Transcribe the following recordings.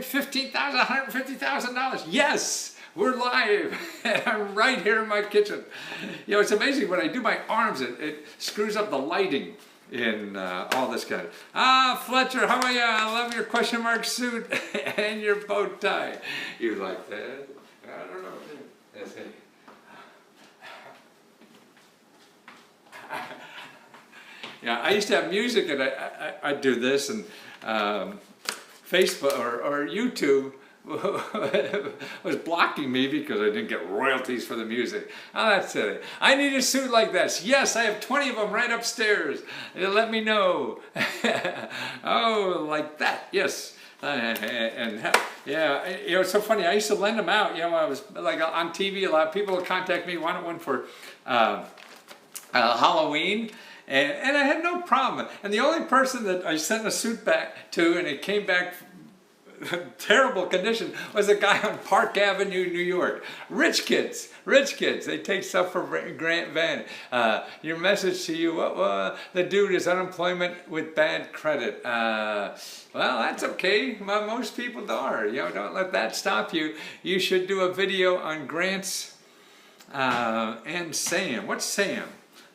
$15,000, $150,000. Yes, we're live. I'm right here in my kitchen. You know, it's amazing when I do my arms, it screws up the lighting in all this kind of. Fletcher, how are you? I love your question mark suit and your bow tie. You like that? I don't know. That's it. Yeah, I used to have music, and I'd do this, and Facebook or YouTube was blocking me because I didn't get royalties for the music. Oh, that's silly. I need a suit like this. Yes, I have 20 of them right upstairs. Let me know. Oh, like that. Yes. And yeah, you know, it's so funny. I used to lend them out. You know, I was like on TV. A lot of people would contact me, wanted one for Halloween. And I had no problem. And the only person that I sent a suit back to, and it came back terrible condition, was a guy on Park Avenue, New York. Rich kids, they take stuff for Grant Van. Your message to you, the dude is unemployment with bad credit. Well, that's okay. Most people are. You know, don't let that stop you. You should do a video on Grant's and Sam. What's Sam?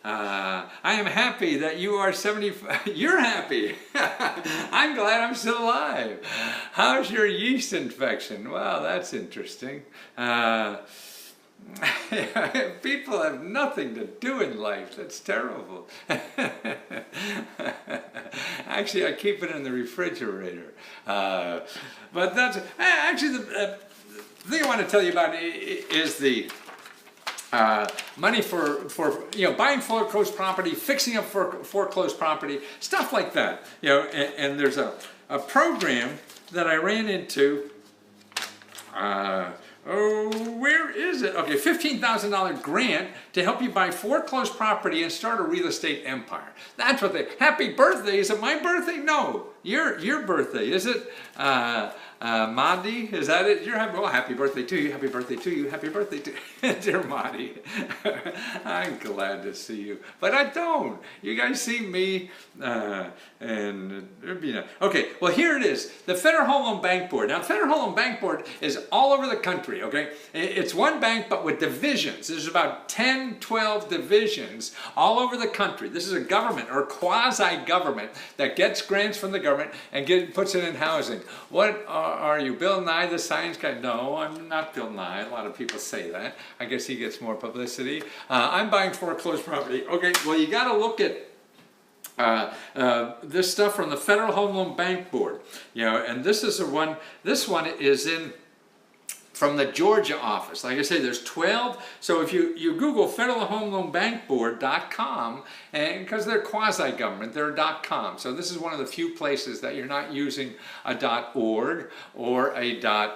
I am happy that you are 75. You're happy. I'm glad I'm still alive. How's your yeast infection? Well, that's interesting. People have nothing to do in life. That's terrible. Actually, I keep it in the refrigerator. But that's actually the thing I want to tell you about is the money for you know, buying foreclosed property, fixing up foreclosed property, stuff like that. You know, and there's a program that I ran into. Where is it? Okay, $15,000 grant to help you buy foreclosed property and start a real estate empire. That's what they. Happy birthday! Is it my birthday? No, your birthday. Is it? Madi, is that it? You're happy. Well, happy birthday to you. Happy birthday to you. Happy birthday to dear Madi. I'm glad to see you, but I don't. You guys see me, and it'd be nice. Okay. Well, here it is. The Federal Home Loan Bank Board. Now, Federal Home Loan Bank Board is all over the country. Okay, it's one bank, but with divisions. There's about 10, 12 divisions all over the country. This is a government or quasi-government that gets grants from the government and puts it in housing. What are you, Bill Nye, the science guy? No, I'm not Bill Nye. A lot of people say that. I guess he gets more publicity. I'm buying foreclosed property. Okay, well, you got to look at this stuff from the Federal Home Loan Bank Board. You know, and this is the one. This one is from the Georgia office. Like I say, there's 12. So if you Google federalhomeloanbankboard.com, and because they're quasi-government, they're .com. So this is one of the few places that you're not using a .org or a .gov.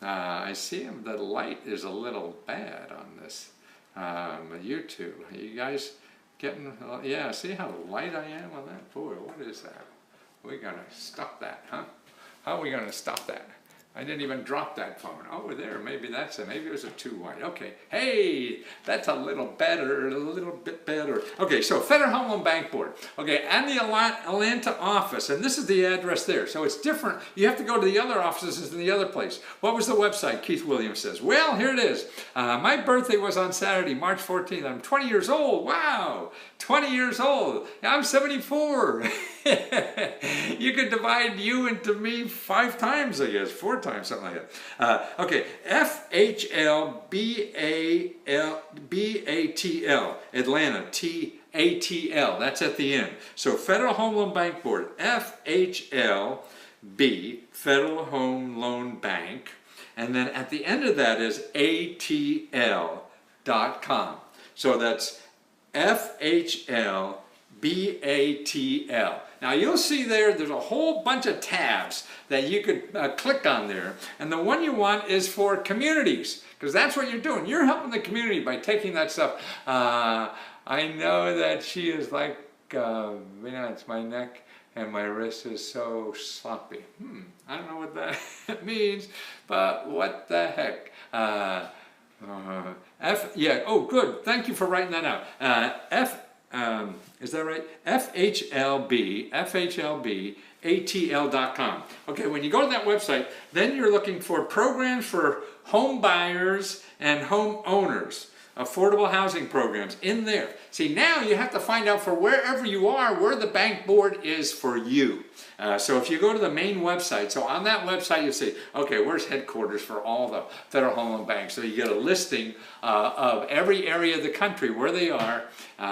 I see the light is a little bad on this YouTube. Are you guys getting? Yeah, see how light I am on that? Boy, what is that? We're gonna stop that, huh? How are we going to stop that? I didn't even drop that phone. Oh, there, maybe that's it. Maybe it was a too wide. Okay, hey, that's a little better, a little bit better. Okay, so Federal Home Loan Bank Board. Okay, and the Atlanta office, and this is the address there. So it's different. You have to go to the other offices in the other place. What was the website? Keith Williams says. Well, here it is. My birthday was on Saturday, March 14th. I'm 20 years old. Wow, 20 years old. I'm 74. You could divide you into me 5 times, I guess, 4 times, something like that. Okay, FHLBATL, Atlanta, TATL, that's at the end. So Federal Home Loan Bank Board, FHLB, Federal Home Loan Bank, and then at the end of that is ATL.com. So that's FHLBATL. Now you'll see there's a whole bunch of tabs that you could click on there, and the one you want is for communities, because that's what you're doing. You're helping the community by taking that stuff. I know that she is like, yeah, it's my neck and my wrist is so sloppy. I don't know what that means, but what the heck. Yeah, oh good, thank you for writing that out. is that right? FHLBATL.com. Okay, when you go to that website, then you're looking for programs for home buyers and home owners. Affordable housing programs in there. See, now you have to find out for wherever you are where the bank board is for you. So if you go to the main website, so on that website you see, okay, where's headquarters for all the Federal Home Loan Banks? So you get a listing of every area of the country where they are,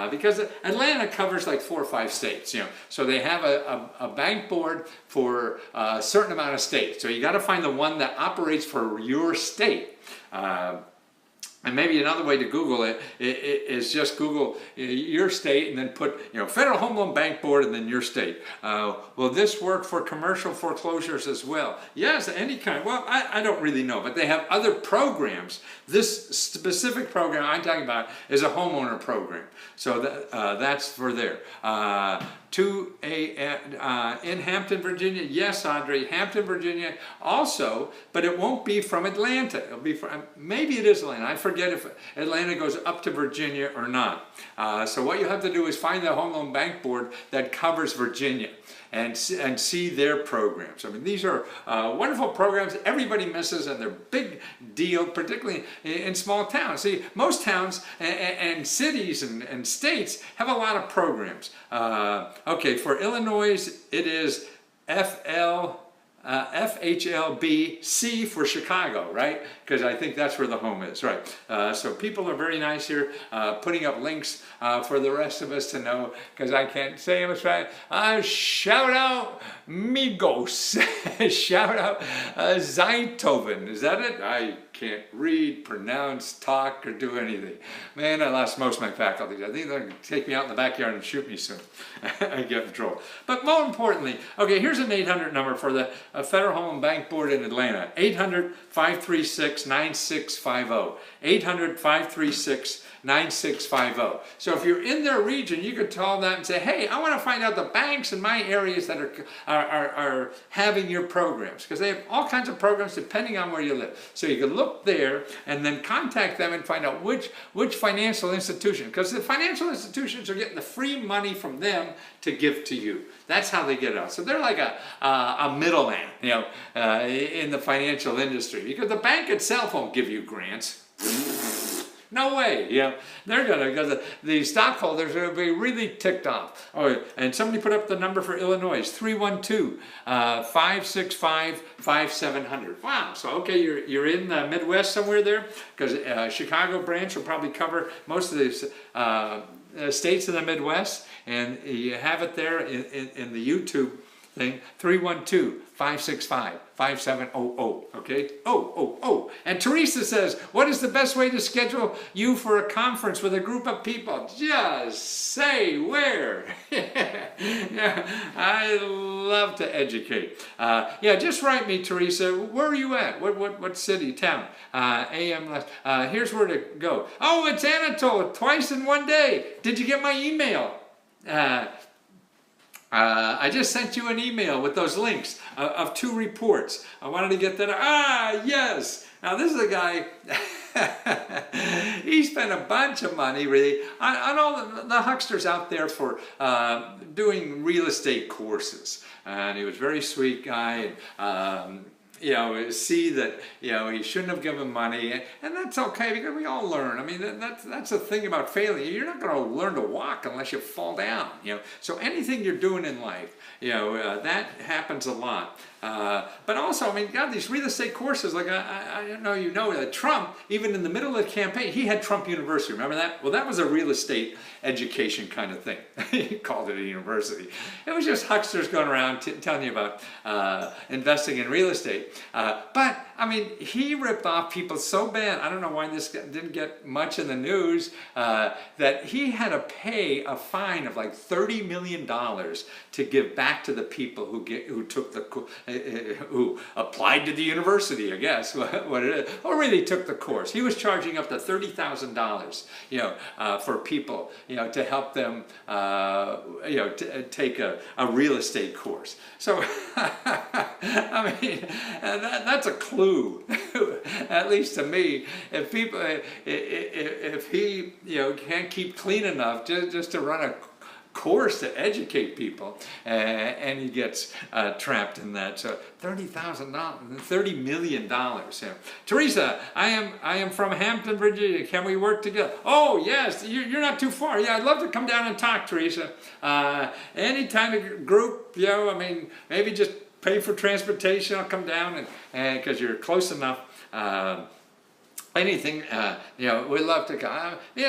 because Atlanta covers like 4 or 5 states, you know. So they have a bank board for a certain amount of states. So you got to find the one that operates for your state. And maybe another way to Google it is just Google your state and then put, you know, Federal Home Loan Bank Board and then your state. Will this work for commercial foreclosures as well? Yes, any kind. Well, I don't really know, but they have other programs. This specific program I'm talking about is a homeowner program. So that's for there. In Hampton, Virginia. Yes, Andre, Hampton, Virginia also, but it won't be from Atlanta. It'll be from, maybe it is Atlanta. I forget if Atlanta goes up to Virginia or not. So what you have to do is find the Home Loan Bank Board that covers Virginia and see their programs. I mean, these are wonderful programs everybody misses, and they're big deal, particularly in small towns. See, most towns and cities and states have a lot of programs. Okay, for Illinois, it is FHLBC for Chicago, right? Because I think that's where the home is, right? So people are very nice here, putting up links for the rest of us to know, because I can't say them right. Shout out Migos. Shout out Zeithoven. Is that it? I can't read, pronounce, talk, or do anything. Man, I lost most of my faculties. I think they're going to take me out in the backyard and shoot me soon. I get in trouble. But more importantly, okay, here's an 800 number for the Federal Home Loan Bank Board in Atlanta. 800-536-9650. 800-536-9650. So if you're in their region, you could call that and say, hey, I want to find out the banks in my areas that are having your programs, because they have all kinds of programs depending on where you live. So you can look there and then contact them and find out which financial institution, because the financial institutions are getting the free money from them to give to you. That's how they get it out. So they're like a middleman, you know, in the financial industry, because the bank itself won't give you grants. No way, yeah. They're gonna, because the stockholders are gonna be really ticked off. Oh, and somebody put up the number for Illinois, 312-565-5700. Wow, so okay, you're in the Midwest somewhere there, because Chicago branch will probably cover most of the states in the Midwest, and you have it there in the YouTube thing, 312-565-5700, okay? Oh. And Teresa says, what is the best way to schedule you for a conference with a group of people? Just say where. Yeah, I love to educate. Yeah, just write me, Teresa. Where are you at? What city, town? AM left. Here's where to go. Oh, it's Anatole, twice in one day. Did you get my email? I just sent you an email with those links of 2 reports. I wanted to get that. Yes. Now this is a guy, he spent a bunch of money really on all the hucksters out there for doing real estate courses. And he was a very sweet guy. And, you know, see that, you know, he shouldn't have given money, and that's okay, because we all learn. I mean, that's the thing about failing. You're not going to learn to walk unless you fall down, you know. So anything you're doing in life, you know, that happens a lot. But also, I mean, God, these real estate courses, like I know you know that Trump, even in the middle of the campaign, he had Trump University. Remember that? Well, that was a real estate education kind of thing. He called it a university. It was just hucksters going around telling you about investing in real estate. But I mean, he ripped off people so bad. I don't know why this didn't get much in the news, that he had to pay a fine of like $30 million to give back to the people who took the who applied to the university, I guess, what it is, or really took the course. He was charging up to $30,000, you know, for people, you know, to help them, you know, take a real estate course. So, I mean, that's a clue clue, at least to me, if people, if he, can't keep clean enough just to run a course to educate people, and he gets trapped in that. So $30 million. Yeah. Teresa, I am from Hampton, Virginia. Can we work together? Oh yes, you're not too far. Yeah, I'd love to come down and talk, Teresa. Anytime a group, I mean, maybe just pay for transportation. I'll come down and because you're close enough. Anything, we'd love to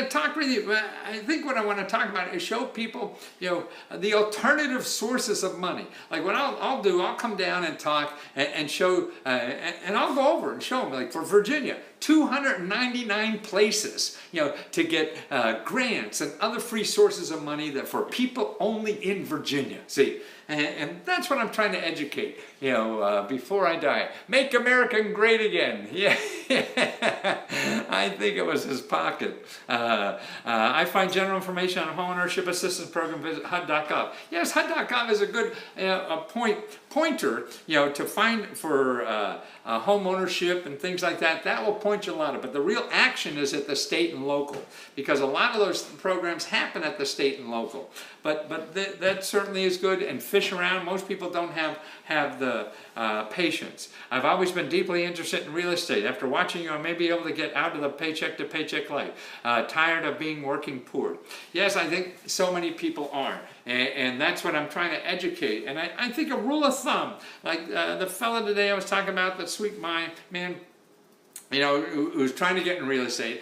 talk with you. I think what I want to talk about is show people, the alternative sources of money. Like what I'll do, I'll come down and talk and show, and I'll go over and show them, like for Virginia, 299 places, to get grants and other free sources of money that for people only in Virginia. See, and that's what I'm trying to educate, before I die. Make America great again. Yeah, I think it was his pocket. I find general information on homeownership assistance program. Visit HUD.gov. Yes, HUD.gov is a good pointer, to find for home ownership and things like that. That will point you a lot of. But the real action is at the state and local, because a lot of those programs happen at the state and local. But that certainly is good. And fish around. Most people don't have the patience. I've always been deeply interested in real estate. After watching you, I may be able to get out of the paycheck to paycheck life. Tired of being working poor. Yes, I think so many people are. And that's what I'm trying to educate. And I think a rule of thumb, like the fella today I was talking about, that sweet man, who's trying to get in real estate.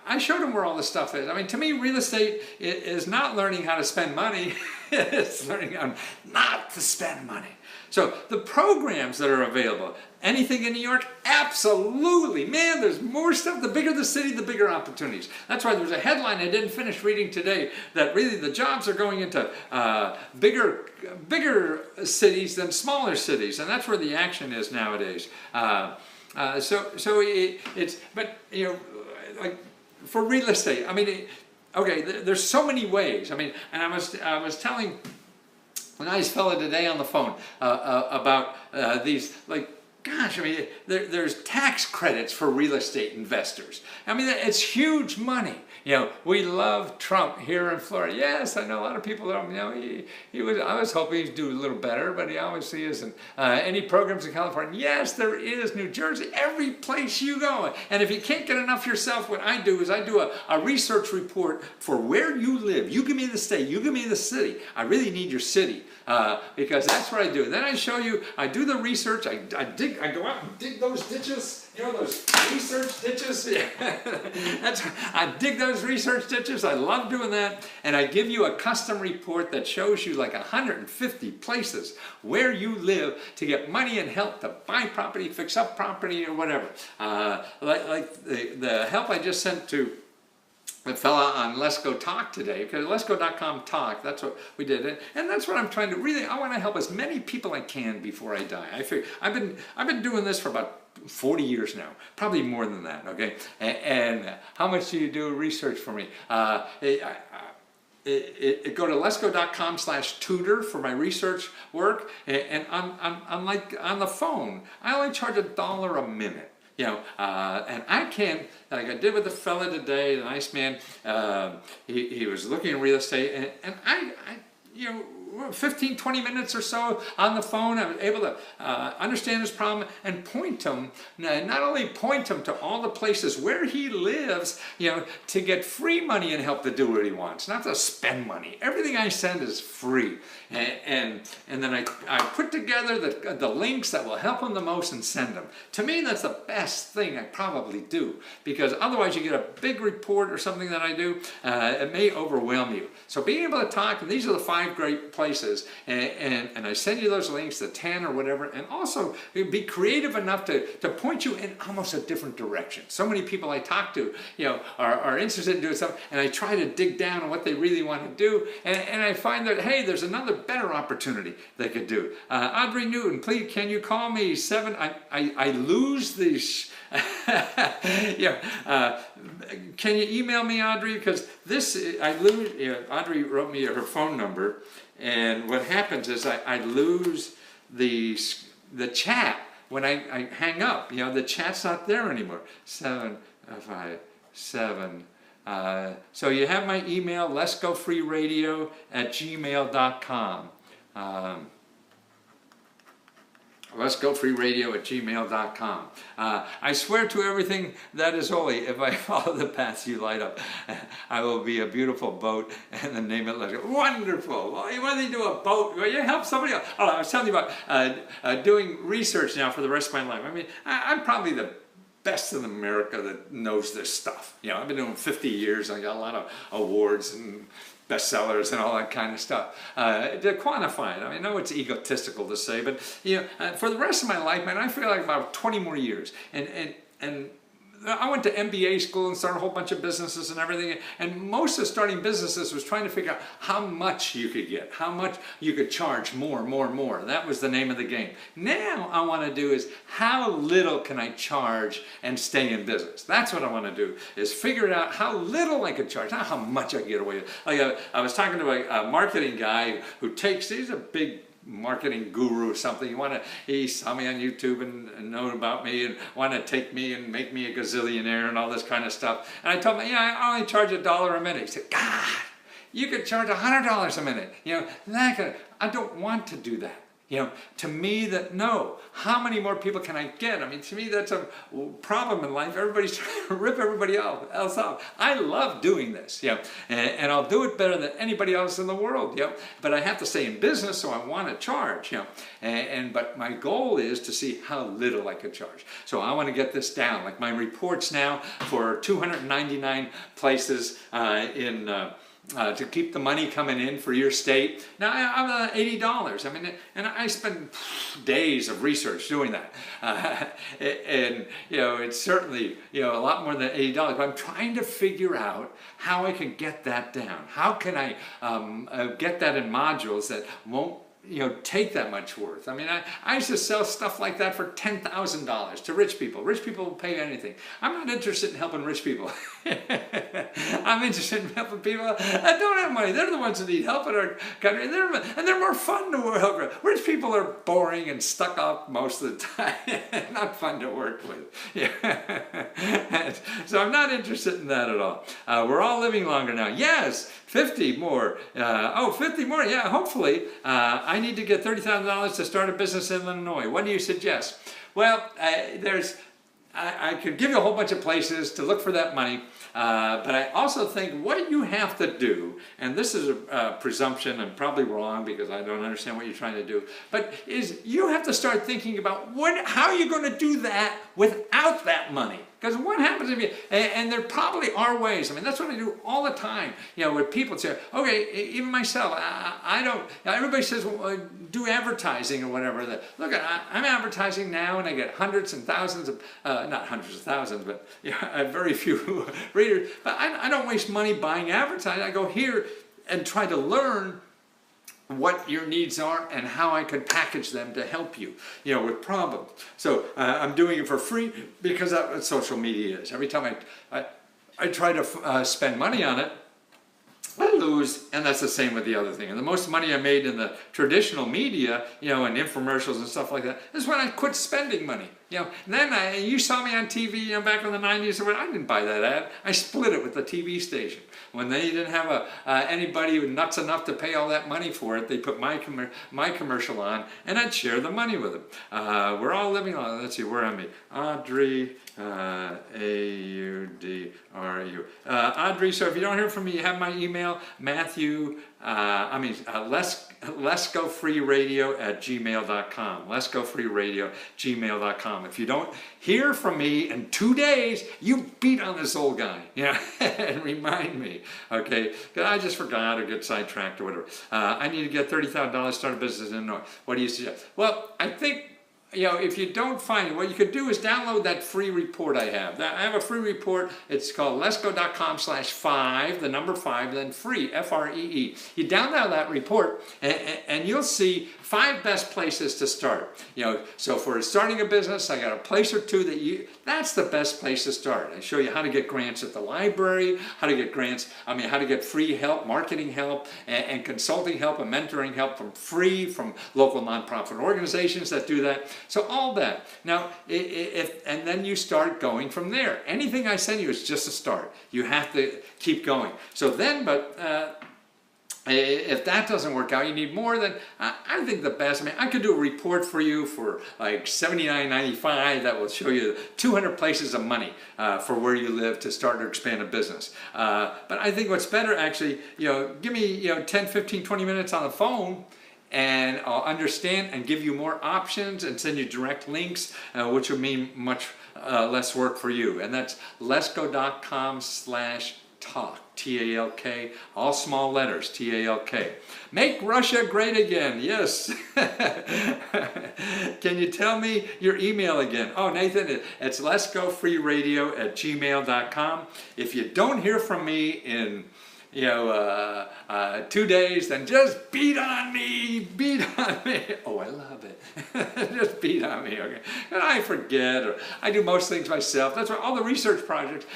I showed him where all the stuff is. I mean, to me, real estate is not learning how to spend money. It's learning how not to spend money. So the programs that are available, anything in New York, absolutely. Man, there's more stuff. The bigger the city, the bigger opportunities. That's why there's a headline I didn't finish reading today, that really the jobs are going into bigger cities than smaller cities. And that's where the action is nowadays. Like for real estate, I mean, there's so many ways. I mean, and I was telling a nice fella today on the phone about these, like, gosh, I mean, there's tax credits for real estate investors. I mean, it's huge money. We love Trump here in Florida. Yes, I know a lot of people don't. I was hoping he'd do a little better, but he obviously isn't. Any programs in California? Yes, there is. New Jersey, every place you go. And if you can't get enough yourself, what I do is I do a research report for where you live. You give me the state, you give me the city. I really need your city. Because that's what I do. Then I show you, I do the research, I go out and dig those ditches, those research ditches. I dig those research ditches, I love doing that, and I give you a custom report that shows you like 150 places where you live to get money and help to buy property, fix up property, or whatever. Like the help I just sent to the fella on Let's Go Talk today, because letsgo.com talk, that's what we did. And that's what I'm trying to really, I want to help as many people I can before I die. I figure, I've been doing this for about 40 years now, probably more than that, okay? And how much do you do research for me? Go to letsgo.com/tutor for my research work, and on the phone, I only charge $1 a minute. And I can, like I did with the fella today, the nice man, he was looking at real estate, and I 15, 20 minutes or so on the phone, I was able to understand his problem and point him, not only point him to all the places where he lives, to get free money and help to do what he wants, not to spend money. Everything I send is free. And then I put together the links that will help him the most and send them. To me, that's the best thing I probably do, because otherwise you get a big report or something that I do, it may overwhelm you. So being able to talk, and these are the 5 great places, and I send you those links, the 10 or whatever, and also be creative enough to point you in almost a different direction. So many people I talk to, are interested in doing something, and I try to dig down on what they really want to do, and I find that, hey, there's another better opportunity they could do. Audrey Newton, please, can you call me 7? I lose these. Can you email me, Audrey? Because this, I lose. Audrey wrote me her phone number, and what happens is I lose the chat when I hang up, the chat's not there anymore. 757. So you have my email, letsgofreeradio@gmail.com. Letsgofreeradio@gmail.com. I swear to everything that is holy, if I follow the paths you light up, I will be a beautiful boat and then name it Let's Go. Wonderful. Well, whether you do a boat, well, you help somebody else. Oh, I was telling you about doing research now for the rest of my life. I mean, I'm probably the best in America that knows this stuff. I've been doing 50 years. I got a lot of awards and bestsellers and all that kind of stuff. To quantify it, I know it's egotistical to say, but for the rest of my life, man, I feel like about 20 more years. And I went to MBA school and started a whole bunch of businesses and everything. And most of starting businesses was trying to figure out how much you could get, how much you could charge more. That was the name of the game. Now I want to do is how little can I charge and stay in business. That's what I want to do, is figure out how little I could charge, not how much I can get away with. Like I was talking to a marketing guy who he's a big marketing guru or something. He saw me on YouTube and know about me and want to take me and make me a gazillionaire and all this kind of stuff. And I told him, I only charge $1 a minute. He said, God, you could charge $100 a minute. I don't want to do that. To me, no. How many more people can I get? I mean, to me, that's a problem in life. Everybody's trying to rip everybody else off. I love doing this, and I'll do it better than anybody else in the world, But I have to stay in business, so I want to charge, but my goal is to see how little I could charge. So I want to get this down. Like my reports now for 299 places to keep the money coming in for your state. Now I'm at $80. I mean, and I spend days of research doing that, and it's certainly a lot more than $80. But I'm trying to figure out how I can get that down. How can I get that in modules that won't take that much worth. I mean, I used to sell stuff like that for $10,000 to rich people. Rich people will pay anything. I'm not interested in helping rich people. I'm interested in helping people that don't have money. They're the ones that need help in our country, and they're more fun to help. Rich people are boring and stuck up most of the time. Not fun to work with. So I'm not interested in that at all. We're all living longer now. Yes, 50 more. 50 more. Yeah, hopefully. I need to get $30,000 to start a business in Illinois. What do you suggest? Well, I could give you a whole bunch of places to look for that money, but I also think what you have to do, and this is a presumption and probably wrong because I don't understand what you're trying to do, but is you have to start thinking about how are you going to do that without that money? Because what happens if you, and there probably are ways, I mean, that's what I do all the time, where people say, okay, even myself, I don't, everybody says, well, do advertising or whatever. Look, I'm advertising now and I get hundreds and thousands of, not hundreds of thousands, but I have very few readers, but I don't waste money buying advertising. I go here and try to learn what your needs are and how I could package them to help you, with problems. So I'm doing it for free because that's what social media is. Every time I try to spend money on it, I lose, and that's the same with the other thing. And the most money I made in the traditional media, and infomercials and stuff like that, is when I quit spending money. Then you saw me on TV, back in the 90s, I didn't buy that ad. I split it with the TV station. When they didn't have anybody nuts enough to pay all that money for it, they put my commercial on, and I'd share the money with them. We're all living on, let's see, where am I? Audrey, A-U-D-R-U. Audrey, so if you don't hear from me, you have my email, Matthew, letsgofreeradio@gmail.com. Letsgofreeradio@gmail.com. If you don't hear from me in 2 days, you beat on this old guy, and remind me, okay? Because I just forgot or get sidetracked or whatever. I need to get $30,000 to start a business in Illinois. What do you suggest? Well, I think, if you don't find it, what you could do is download that free report I have. I have a free report. It's called letsgo.com/5, the number 5, then free, F-R-E-E. You download that report, and you'll see 5 best places to start. So for starting a business, I got a place or two that's the best place to start. I show you how to get grants at the library, how to get grants, how to get free help, marketing help, and consulting help and mentoring help from local nonprofit organizations that do that. So all that. Now, and then you start going from there. Anything I send you is just a start. You have to keep going. So then, if that doesn't work out, you need more, then I think the best, I mean, I could do a report for you for like $79.95 that will show you 200 places of money for where you live to start or expand a business. But I think what's better actually, give me 10, 15, 20 minutes on the phone, and I'll understand and give you more options and send you direct links, which will mean much less work for you. And that's letsgo.com/talk. T-A-L-K, all small letters, T-A-L-K. Make Russia great again, yes. Can you tell me your email again? Oh, Nathan, it's letsgofreeradio@gmail.com. If you don't hear from me in 2 days, then just beat on me. Oh, I love it. Just beat on me, okay? And I forget, or I do most things myself. That's why all the research projects,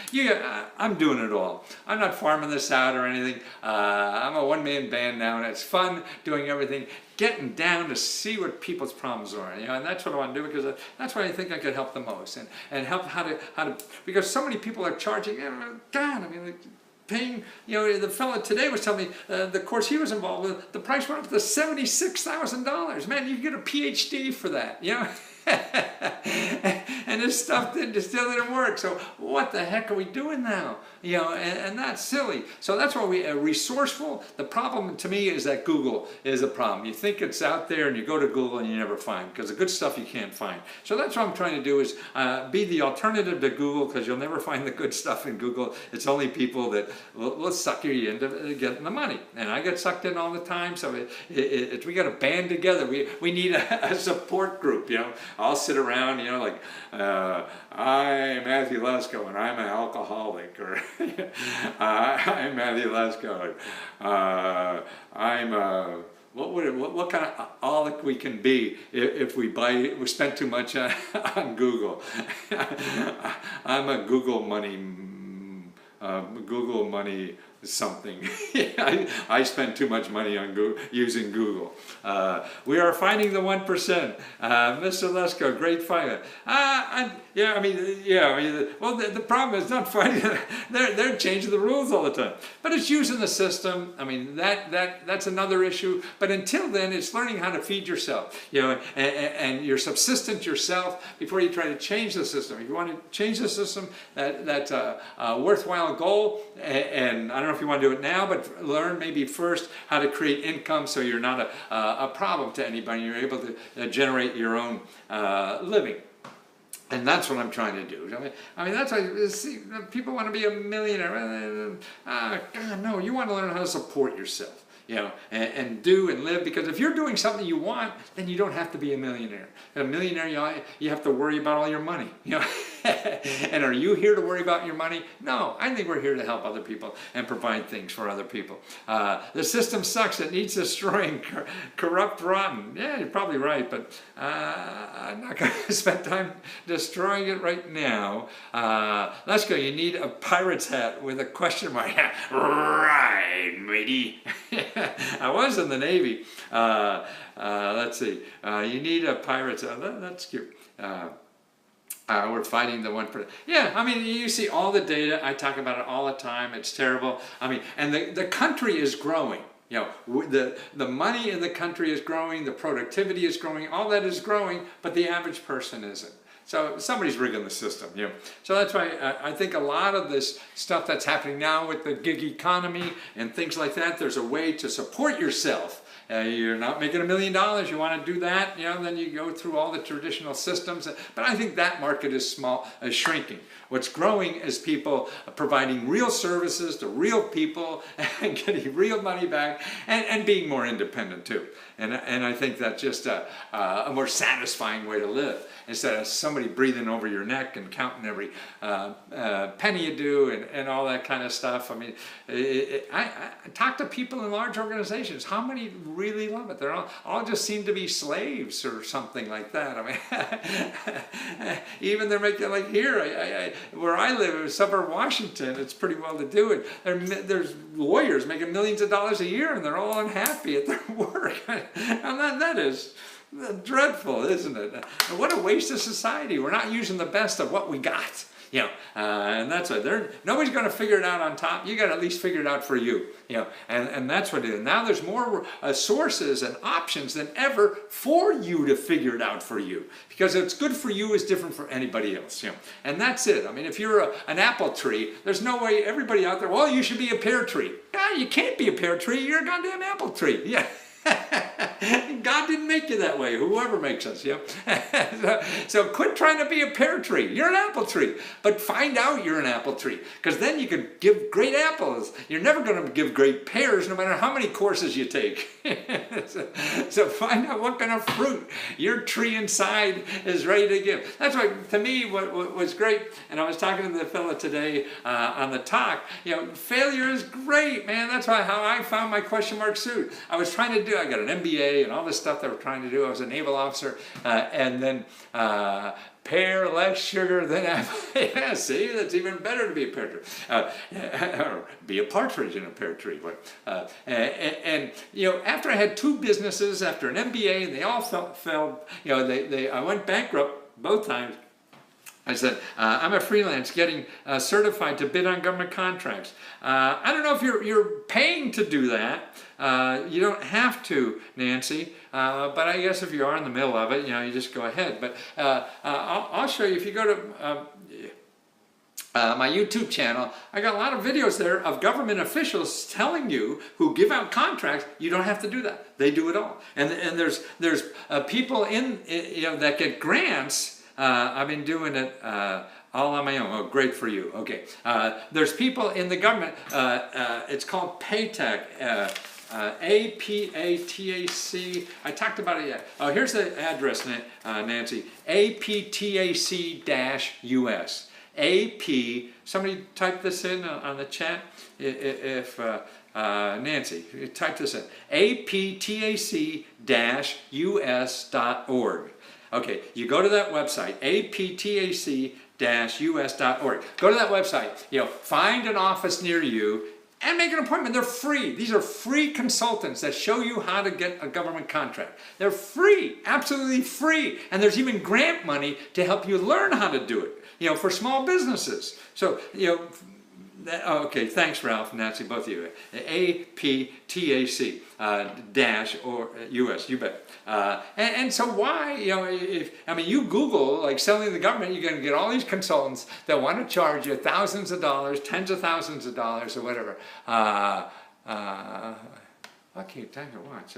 I'm doing it all. I'm not farming this out or anything. I'm a one-man band now, and it's fun doing everything, getting down to see what people's problems are, and that's what I want to do, because that's why I think I could help the most, and help how to, because so many people are charging, God, I mean, paying, the fellow today was telling me the course he was involved with, the price went up to $76,000. Man, you get a PhD for that, and this stuff still didn't work. So what the heck are we doing now? And that's silly. So that's why we are resourceful. The problem to me is that Google is a problem. You think it's out there, and you go to Google and you never find, because the good stuff you can't find. So that's what I'm trying to do, is be the alternative to Google, because you'll never find the good stuff in Google. It's only people that will suck you into getting the money, and I get sucked in all the time. So we got to band together. We need a support group. I'll sit around, like, I'm Matthew Lesko and I'm an alcoholic, or I'm Matthew Lesko and I'm what kind of alcoholic we can be if we spend too much on Google. I'm a Google money something. I spend too much money on using Google. We are finding the 1%. Mr. Lesko, great fight. Well, the problem is not fighting. They're changing the rules all the time. But it's using the system. I mean, that's another issue. But until then, it's learning how to feed yourself, and you're subsistent yourself before you try to change the system. If you want to change the system, that's a worthwhile goal. And I don't know if you want to do it now, but learn maybe first how to create income, so you're not a problem to anybody. You're able to generate your own living. And that's what I'm trying to do. I mean, that's why people want to be a millionaire. God, no, you want to learn how to support yourself. And do and live, because if you're doing something you want, then you don't have to be a millionaire. A millionaire, you have to worry about all your money. And are you here to worry about your money? No, I think we're here to help other people and provide things for other people. The system sucks. It needs destroying. Corrupt, rotten. Yeah, you're probably right, but I'm not going to spend time destroying it right now. Let's go. You need a pirate's hat with a question mark. Right, matey. I was in the Navy. Let's see. You need a pirate's hat. That's cute. We're fighting the 1%. Yeah, I mean, you see all the data. I talk about it all the time. It's terrible. I mean, and the country is growing. The money in the country is growing. The productivity is growing. All that is growing, but the average person isn't. So somebody's rigging the system. So that's why I think a lot of this stuff that's happening now with the gig economy and things like that, there's a way to support yourself. You're not making $1 million, you want to do that, then you go through all the traditional systems. But I think that market is shrinking. What's growing is people providing real services to real people and getting real money back, and being more independent too. And I think that's just a more satisfying way to live, instead of somebody breathing over your neck and counting every penny you do and all that kind of stuff. I mean, I talk to people in large organizations. How many really love it? They're all just seem to be slaves or something like that. I mean, even they're making, like here, where I live in suburb Washington, it's pretty well to do it. There's lawyers making millions of dollars a year, and they're all unhappy at their work. And Dreadful, isn't it? And what a waste of society. We're not using the best of what we got. And that's what nobody's going to figure it out on top. You got to at least figure it out for you. And that's what it is. Now there's more sources and options than ever for you to figure it out for you, because what's good for you is different for anybody else. And that's it. I mean, if you're an apple tree, there's no way everybody out there, well, you should be a pear tree. You can't be a pear tree. You're a goddamn apple tree. Yeah. God didn't make you that way, whoever makes us, so quit trying to be a pear tree. You're an apple tree, but find out you're an apple tree, because then you can give great apples. You're never going to give great pears no matter how many courses you take. So find out what kind of fruit your tree inside is ready to give. That's why, to me, what was great, and I was talking to the fella today on the talk, failure is great, man. That's how I found my question mark suit. I was trying to do, I got an MBA and all this stuff that we're trying to do. I was a naval officer, and then pear, less sugar than apple. Yeah, see, that's even better to be a pear tree. Or be a partridge in a pear tree. And after I had 2 businesses, after an MBA, and they all failed, I went bankrupt both times. I said, I'm a freelance getting certified to bid on government contracts. I don't know if you're paying to do that. You don't have to, Nancy, but I guess if you are in the middle of it, you just go ahead. But I'll show you, if you go to my YouTube channel, I got a lot of videos there of government officials telling you, who give out contracts, you don't have to do that. They do it all. And there's people in that get grants. I've been doing it all on my own. Oh, great for you. Okay. There's people in the government. It's called PATAC. APATAC. I talked about it yet. Oh, here's the address, Nancy. APTAC-US. AP. Somebody type this in on the chat. If Nancy, type this in. APTAC-US.org. Okay, you go to that website, aptac-us.org. Go to that website, find an office near you and make an appointment. They're free. These are free consultants that show you how to get a government contract. They're free, absolutely free. And there's even grant money to help you learn how to do it, for small businesses. So, okay, thanks, Ralph and Nancy, both of you. APTAC-US, you bet. And so why, you Google, like, selling to the government, you're going to get all these consultants that want to charge you thousands of dollars, tens of thousands of dollars, or whatever. Okay, time to watch.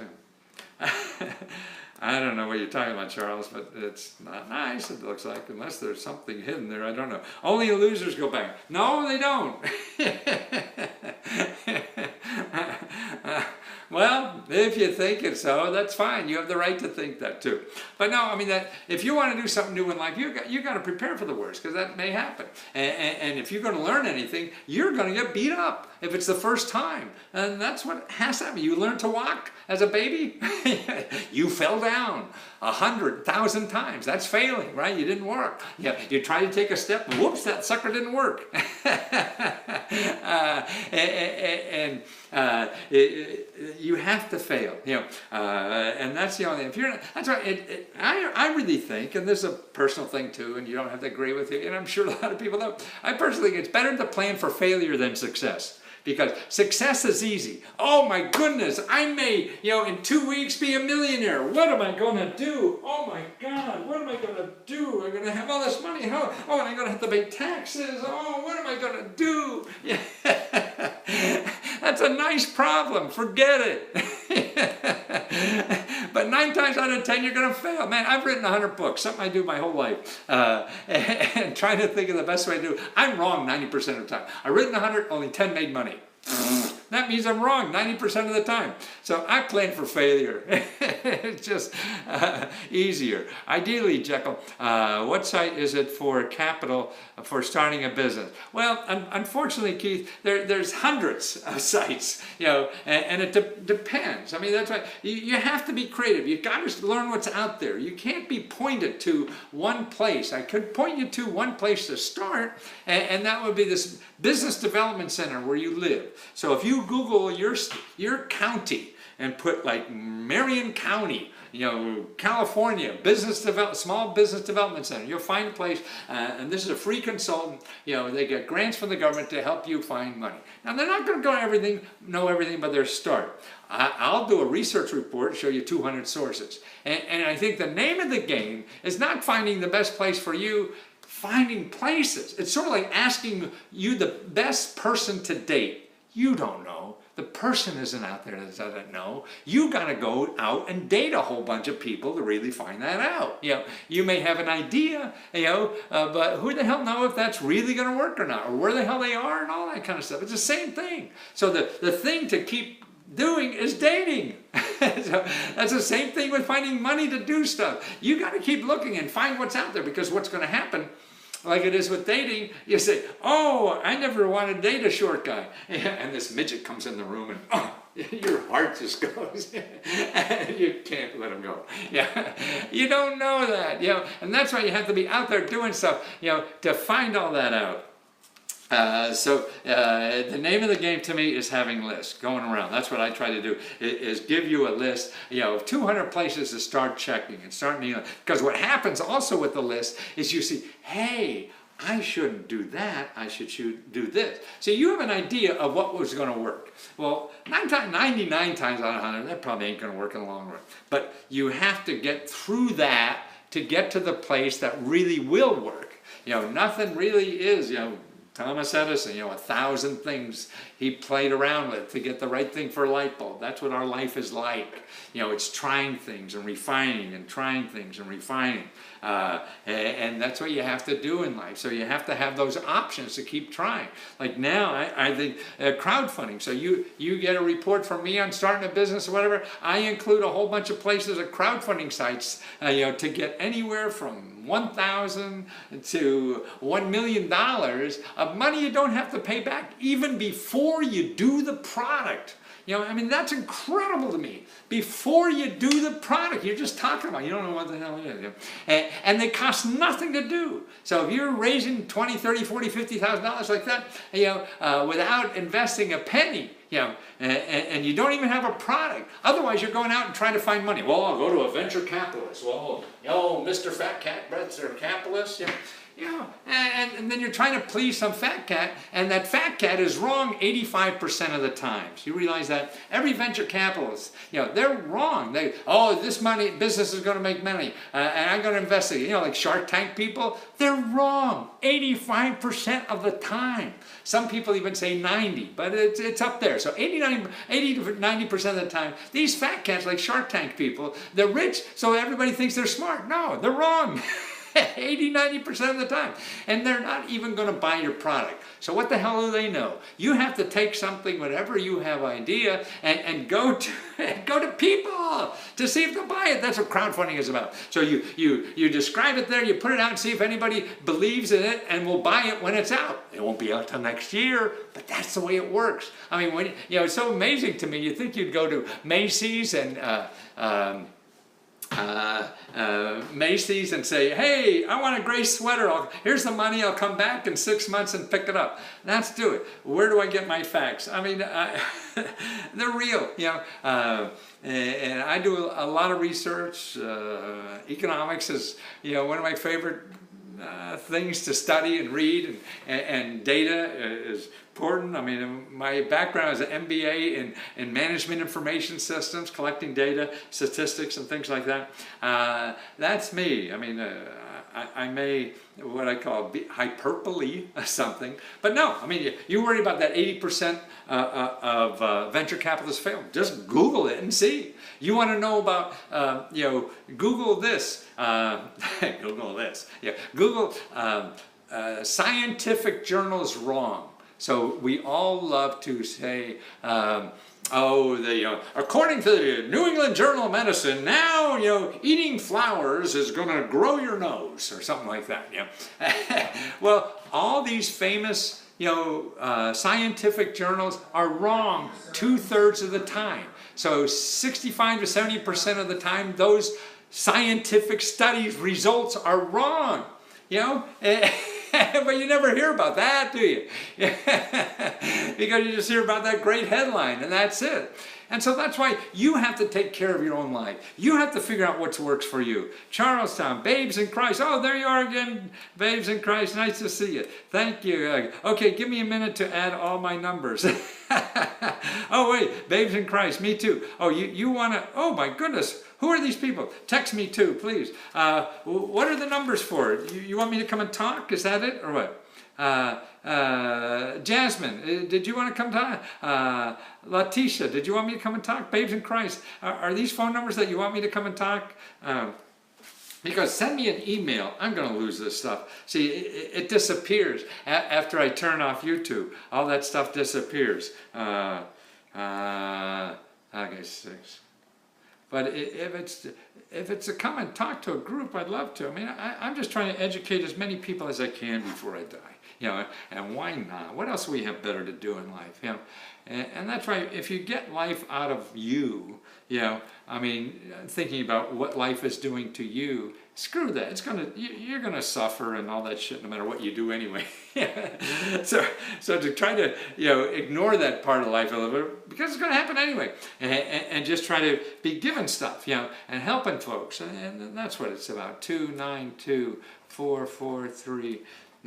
I don't know what you're talking about, Charles, but it's not nice, it looks like, unless there's something hidden there, I don't know. Only losers go back. No, they don't. Well, if you think it so, that's fine. You have the right to think that too. But no, that if you want to do something new in life, you got to prepare for the worst, because that may happen. And if you're going to learn anything, you're going to get beat up if it's the first time. And that's what has to happen. You learn to walk as a baby. You fell down 100,000 times. That's failing, right? You didn't work. You try to take a step, whoops, that sucker didn't work. You have to fail, and that's the only thing. If you're not, that's right. I really think, and this is a personal thing too, and you don't have to agree with it, and I'm sure a lot of people don't. I personally think it's better to plan for failure than success. Because success is easy. Oh my goodness, I may, in 2 weeks be a millionaire. What am I going to do? Oh my God, what am I going to do? I'm going to have all this money. Oh, and I'm going to have to pay taxes. Oh, what am I going to do? That's a nice problem. Forget it. But 9 times out of 10, you're going to fail. Man, I've written 100 books, something I do my whole life. And trying to think of the best way to do it. I'm wrong 90% of the time. I've written 100, only 10 made money. That means I'm wrong 90% of the time. So I plan for failure. It's just easier. Ideally, Jekyll, what site is it for capital for starting a business? Well, unfortunately, Keith, there's hundreds of sites, and it depends. That's why you have to be creative. You've got to learn what's out there. You can't be pointed to one place. I could point you to one place to start, and that would be this business development center where you live. So if you Google your county and put like Marion County, California, small business development center. You'll find a place, and this is a free consultant. They get grants from the government to help you find money. Now, they're not going to know everything, but they're start. I'll do a research report, show you 200 sources. And I think the name of the game is not finding the best place for you, finding places. It's sort of like asking you the best person to date. You don't know. The person isn't out there that doesn't know. You got to go out and date a whole bunch of people to really find that out. You may have an idea, but who the hell know if that's really going to work or not, or where the hell they are and all that kind of stuff. It's the same thing. So the thing to keep doing is dating. So that's the same thing with finding money to do stuff. You got to keep looking and find what's out there, because what's going to happen, like it is with dating, you say, oh, I never want to date a short guy. And this midget comes in the room and your heart just goes. You can't let him go. You don't know that. And that's why you have to be out there doing stuff, to find all that out. The name of the game to me is having lists, going around. That's what I try to do, is give you a list, of 200 places to start checking and start, because what happens also with the list is you see, hey, I shouldn't do that, I should do this. So you have an idea of what was going to work. Well, 99 times out of 100, that probably ain't going to work in the long run. But you have to get through that to get to the place that really will work. Nothing really is, Thomas Edison, 1,000 things he played around with to get the right thing for a light bulb. That's what our life is like. It's trying things and refining and trying things and refining. And that's what you have to do in life. So you have to have those options to keep trying. Like now, I think crowdfunding. So you get a report from me on starting a business or whatever. I include a whole bunch of places of crowdfunding sites, to get anywhere from $1,000 to $1 million of money you don't have to pay back even before you do the product. That's incredible to me. Before you do the product, you're just talking about, you don't know what the hell it is. And they cost nothing to do. So if you're raising $20, $30, $40, $50,000 like that, without investing a penny, and you don't even have a product. Otherwise, you're going out and trying to find money. Well, I'll go to a venture capitalist. Well, Mr. Fat Cat, Mr. Capitalist, and then you're trying to please some fat cat, and that fat cat is wrong 85% of the times. You realize that? Every venture capitalist, they're wrong. This business is going to make money, and I'm going to invest it. like Shark Tank people, they're wrong 85% of the time. Some people even say 90, but it's up there. So 80 to 90% of the time, these fat cats like Shark Tank people, they're rich, so everybody thinks they're smart. No, they're wrong. 80, 90% of the time. And they're not even going to buy your product. So what the hell do they know? You have to take something, whatever you have idea, and go to people to see if they'll buy it. That's what crowdfunding is about. So you describe it there, you put it out and see if anybody believes in it and will buy it when it's out. It won't be out till next year, but that's the way it works. I mean, it's so amazing to me. You think you'd go to Macy's and Macy's and say, hey, I want a gray sweater. Here's the money. I'll come back in 6 months and pick it up. Let's do it. Where do I get my facts? I mean, they're real, and I do a lot of research. Economics is, one of my favorite things to study and read, and data is important. I mean, my background is an MBA in management information systems, collecting data, statistics, and things like that. That's me. I mean, I may, what I call hyperbole something, but no, I mean, you worry about that 80% of venture capitalists fail. Just Google it and see. You want to know about, Google this. Google this. Yeah, Google scientific journals wrong. So we all love to say, according to the New England Journal of Medicine, now, eating flowers is going to grow your nose, or something like that. Well, all these famous, scientific journals are wrong 2/3 of the time. So 65 to 70% of the time, those scientific studies results are wrong. But you never hear about that, do you? Because you just hear about that great headline, and that's it. And so that's why you have to take care of your own life. You have to figure out what works for you. Charlestown, Babes in Christ. Oh, there you are again, Babes in Christ. Nice to see you. Thank you. Okay, give me a minute to add all my numbers. Oh, wait, Babes in Christ. Me too. Oh, you want to, oh my goodness. Who are these people? Text me too, please. What are the numbers for? You want me to come and talk? Is that it or what? Jasmine, did you want to come talk? Letitia, did you want me to come and talk? Babes in Christ, are these phone numbers that you want me to come and talk? Because send me an email. I'm going to lose this stuff. See, it disappears after I turn off YouTube. All that stuff disappears. Okay, 6. But if it's a come and talk to a group, I'd love to. I mean, I'm just trying to educate as many people as I can before I die. You know, and why not? What else do we have better to do in life? You know, and that's why if you get life out of you, you know, I mean, thinking about what life is doing to you, screw that. You're gonna suffer and all that shit no matter what you do anyway. So to try to, you know, ignore that part of life a little bit, because it's gonna happen anyway, and just try to be given stuff, you know, and helping folks, and that's what it's about. 292-443.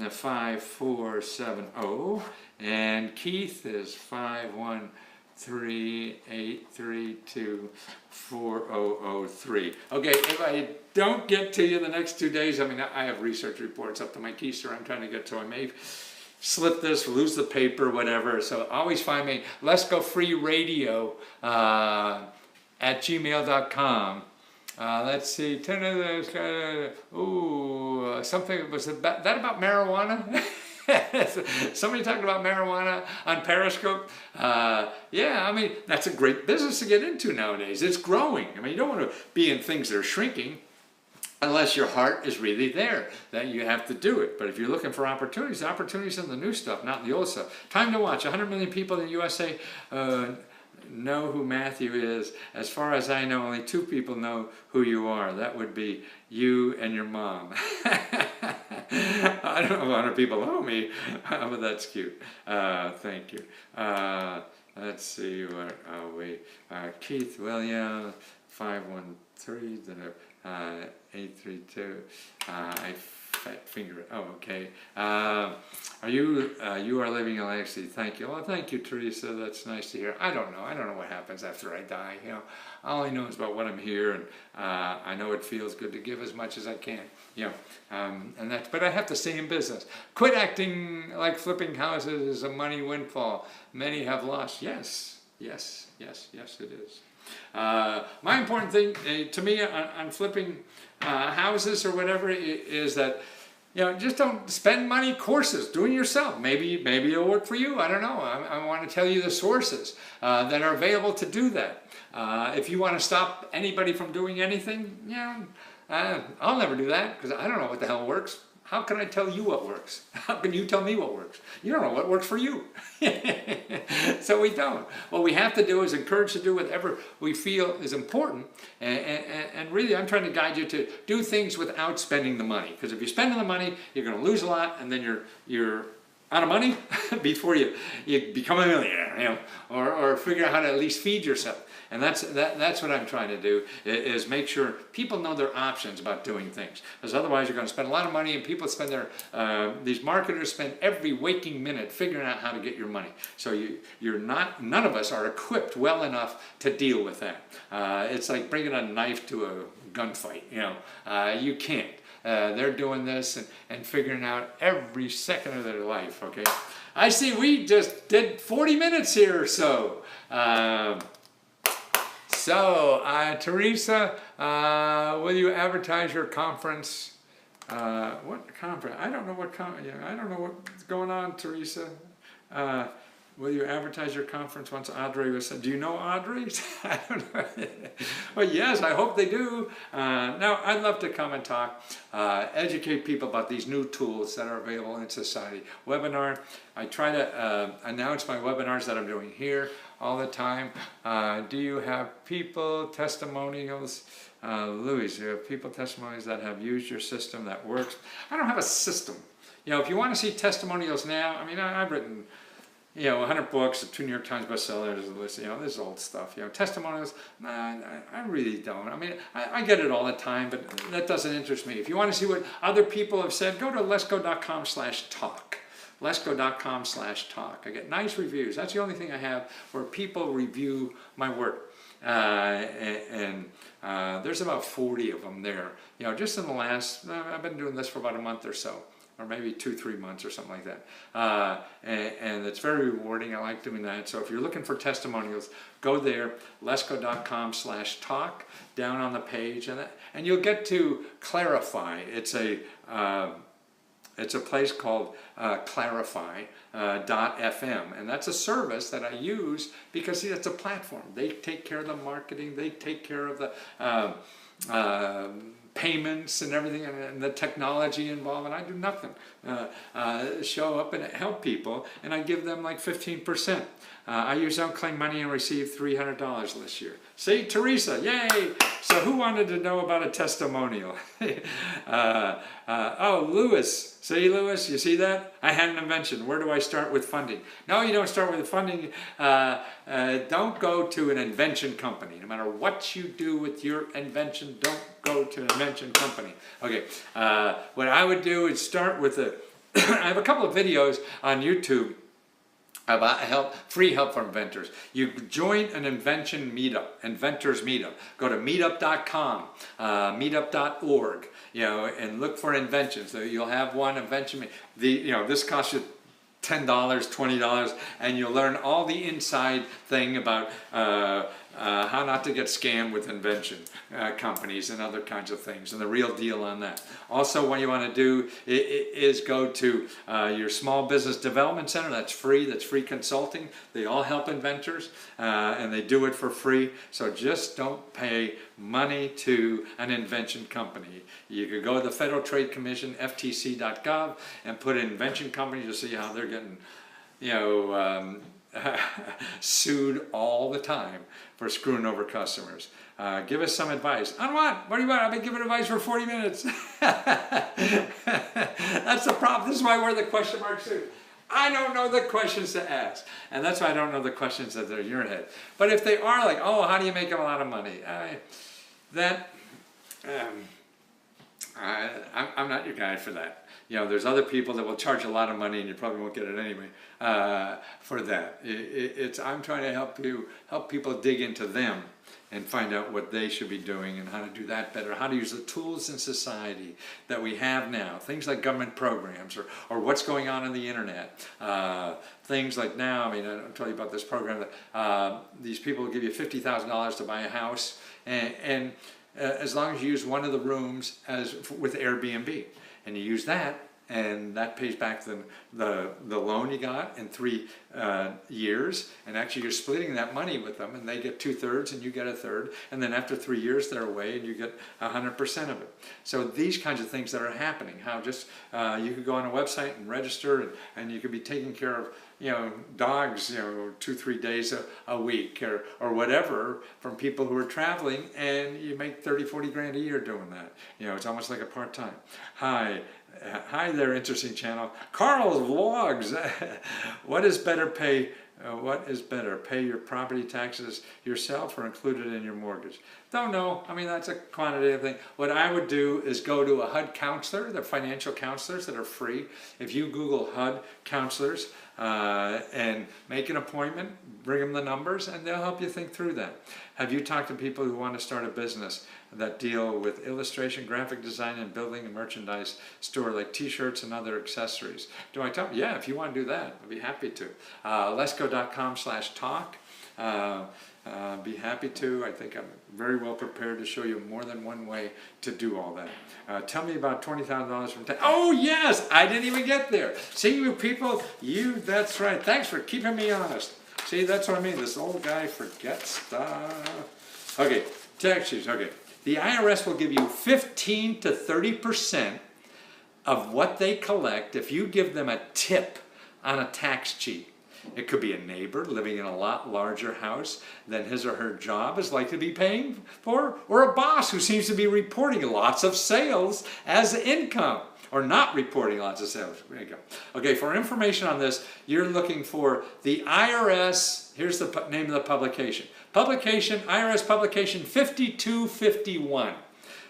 54770, and Keith is 513-832-4003. Okay, if I don't get to you the next 2 days, I mean, I have research reports up to my keister I'm trying to get to. I may slip this, lose the paper, whatever. So always find me. Let's Go Free Radio at gmail.com. Let's see. Ooh, something was that about marijuana? Somebody talking about marijuana on Periscope. Yeah, I mean, that's a great business to get into nowadays. It's growing. I mean, you don't want to be in things that are shrinking unless your heart is really there, that you have to do it. But if you're looking for opportunities, the opportunities in the new stuff, not in the old stuff. Time to watch. 100 million people in the USA know who Matthew is. As far as I know, only 2 people know who you are. That would be you and your mom. I don't know if 100 people know me, but that's cute. Thank you. Let's see, what are we? Keith Williams, 513, 832. I fat finger it. Oh, okay. You are living a legacy. Thank you. Well, thank you, Teresa. That's nice to hear. I don't know. I don't know what happens after I die. You know, all I know is about what I'm here, and I know it feels good to give as much as I can. You know, and that's. But I have to stay in business. Quit acting like flipping houses is a money windfall. Many have lost. Yes, yes, yes, yes, it is. My important thing to me on flipping houses or whatever is that, you know, just don't spend money courses. Do it yourself. Maybe it'll work for you. I don't know. I want to tell you the sources that are available to do that. If you want to stop anybody from doing anything, you know, I'll never do that because I don't know what the hell works. How can I tell you what works? How can you tell me what works? You don't know what works for you. So we don't. What we have to do is encourage to do whatever we feel is important. And really, I'm trying to guide you to do things without spending the money. Because if you're spending the money, you're going to lose a lot, and then you're out of money before you become a millionaire, you know, or figure out how to at least feed yourself. And that's what I'm trying to do, is make sure people know their options about doing things. Because otherwise you're going to spend a lot of money, and people spend these marketers spend every waking minute figuring out how to get your money. So none of us are equipped well enough to deal with that. It's like bringing a knife to a gunfight, you know. You can't. They're doing this and figuring out every second of their life, okay? I see we just did 40 minutes here or so. Teresa, will you advertise your conference? What conference? I don't know what I don't know what's going on, Teresa. Will you advertise your conference once Audrey was said? Do you know Audrey? I don't know. Well, yes, I hope they do. Now, I'd love to come and talk, educate people about these new tools that are available in society. Webinar, I try to announce my webinars that I'm doing here all the time. Do you have people testimonials? Louis, do you have people testimonials that have used your system that works? I don't have a system. You know, if you want to see testimonials now, I mean, I've written 100 books, 2 New York Times bestsellers, this is old stuff. Testimonials, nah, I really don't. I mean, I get it all the time, but that doesn't interest me. If you want to see what other people have said, go to letsgo.com/talk. letsgo.com/talk. I get nice reviews. That's the only thing I have where people review my work. And there's about 40 of them there. Just in the last, I've been doing this for about a month or so, or maybe 2-3 months or something like that. And it's very rewarding. I like doing that. So if you're looking for testimonials, go there, letsgo.com/talk, down on the page, and you'll get to Clarify. It's a place called Clarify.fm, and that's a service that I use because, see, it's a platform. They take care of the marketing, they take care of the payments and everything, and the technology involved, and I do nothing. Show up and help people, and I give them like 15%. I use unclaimed money and received $300 this year. See, Teresa, yay! So who wanted to know about a testimonial? Oh, Lewis. See, Lewis, you see that? I had an invention. Where do I start with funding? No, you don't start with funding. Don't go to an invention company. No matter what you do with your invention, don't go to an invention company. Okay, what I would do is start with I have a couple of videos on YouTube about free help for inventors. You join an invention meetup, inventors meetup. Go to meetup.com, meetup.org, and look for inventions. So you'll have one invention. This costs you $10, $20, and you'll learn all the inside thing about how not to get scammed with invention companies and other kinds of things, and the real deal on that. Also, what you want to do is go to your Small Business Development Center. That's free consulting. They all help inventors, and they do it for free. So just don't pay money to an invention company. You could go to the Federal Trade Commission, ftc.gov, and put in invention companies. You'll see how they're getting, sued all the time for screwing over customers. Give us some advice. On what? What do you want? I've been giving advice for 40 minutes. That's the problem. This is why I wear the question mark suit. I don't know the questions to ask. And that's why I don't know the questions that are in your head. But if they are like, oh, how do you make a lot of money? I'm not your guy for that. There's other people that will charge a lot of money, and you probably won't get it anyway for that. I'm trying to help people dig into them and find out what they should be doing and how to do that better, how to use the tools in society that we have now, things like government programs or what's going on the internet. Things like now, I'll tell you about this program that these people will give you $50,000 to buy a house, and as long as you use one of the rooms with Airbnb, and you use that, and that pays back the loan you got in 3 years, and actually you're splitting that money with them, and they get 2/3 and you get 1/3, and then after 3 years they're away and you get 100% of it. So these kinds of things that are happening, how just you could go on a website and register, and you could be taking care of dogs 2-3 days a week or whatever from people who are traveling, and you make 30-40 grand a year doing that. It's almost like a part-time. Hi there, interesting channel. Carl's Vlogs. What is better, pay your property taxes yourself or included in your mortgage? Don't know. That's a quantitative thing. What I would do is go to a HUD counselor. They're financial counselors that are free. If you Google HUD counselors and make an appointment, bring them the numbers, and they'll help you think through that. Have you talked to people who want to start a business that deal with illustration, graphic design, and building a merchandise store like t-shirts and other accessories? Do I talk? Yeah, if you want to do that, I'd be happy to. letsgo.com/talk. Be happy to. I think I'm very well prepared to show you more than one way to do all that. Tell me about $20,000 from Oh yes, I didn't even get there. See, you people, that's right. Thanks for keeping me honest. See, that's what I mean. This old guy forgets stuff. Okay, taxes. Okay, the IRS will give you 15 to 30% of what they collect if you give them a tip on a tax cheat. It could be a neighbor living in a lot larger house than his or her job is likely to be paying for, or a boss who seems to be reporting lots of sales as income. or not reporting lots of sales. There you go. Okay, for information on this, you're looking for the IRS, here's the name of the publication. IRS publication 5251.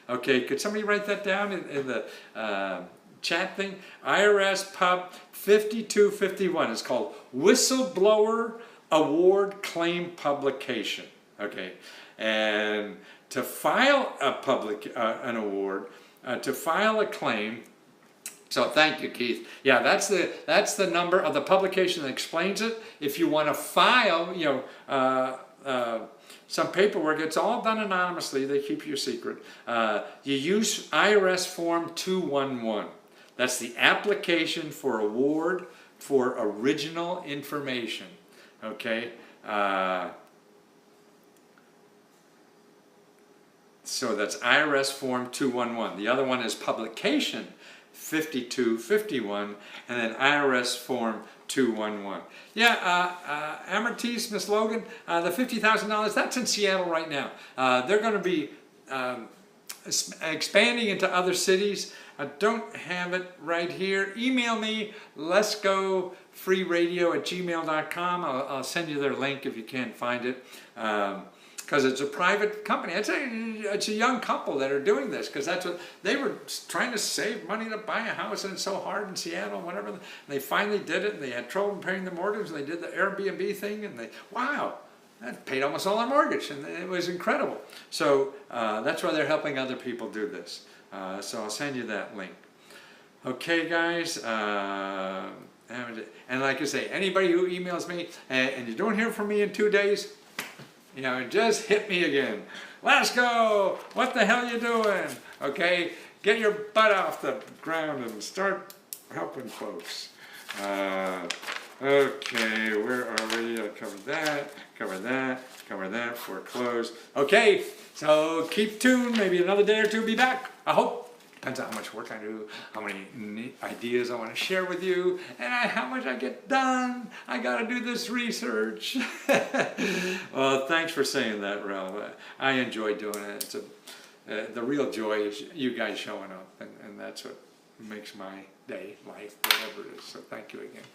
Okay, could somebody write that down in the chat thing? IRS Pub 5251. It's called Whistleblower Award Claim Publication. Okay, and to file an award, to file a claim. So thank you, Keith. Yeah, that's the number of the publication that explains it. If you want to file, some paperwork, it's all done anonymously. They keep your secret. You use IRS Form 211. That's the application for award for original information. Okay. So that's IRS Form 211. The other one is publication 5251, and then IRS Form 211. Yeah, Amortise, Miss Logan, the $50,000, that's in Seattle right now. They're going to be expanding into other cities. I don't have it right here. Email me, letsgofreeradio@gmail.com. I'll send you their link if you can't find it. Because it's a private company. It's a young couple that are doing this, because that's what they were trying to save money to buy a house, and it's so hard in Seattle, whatever. And they finally did it, and they had trouble paying the mortgage, and they did the Airbnb thing, and wow, that paid almost all their mortgage, and it was incredible. So that's why they're helping other people do this. So I'll send you that link. Okay, guys. And like I say, anybody who emails me and you don't hear from me in 2 days, just hit me again. Let's go. What the hell you doing? Okay, get your butt off the ground and start helping folks. Okay, where are we? I covered that, foreclosed. Okay, so keep tuned. Maybe another day or two, be back. I hope. Depends on how much work I do, how many ideas I want to share with you, and how much I get done. I got to do this research. Well, thanks for saying that, Ralph. I enjoy doing it. It's the real joy is you guys showing up, and that's what makes my day, life, whatever it is. So thank you again.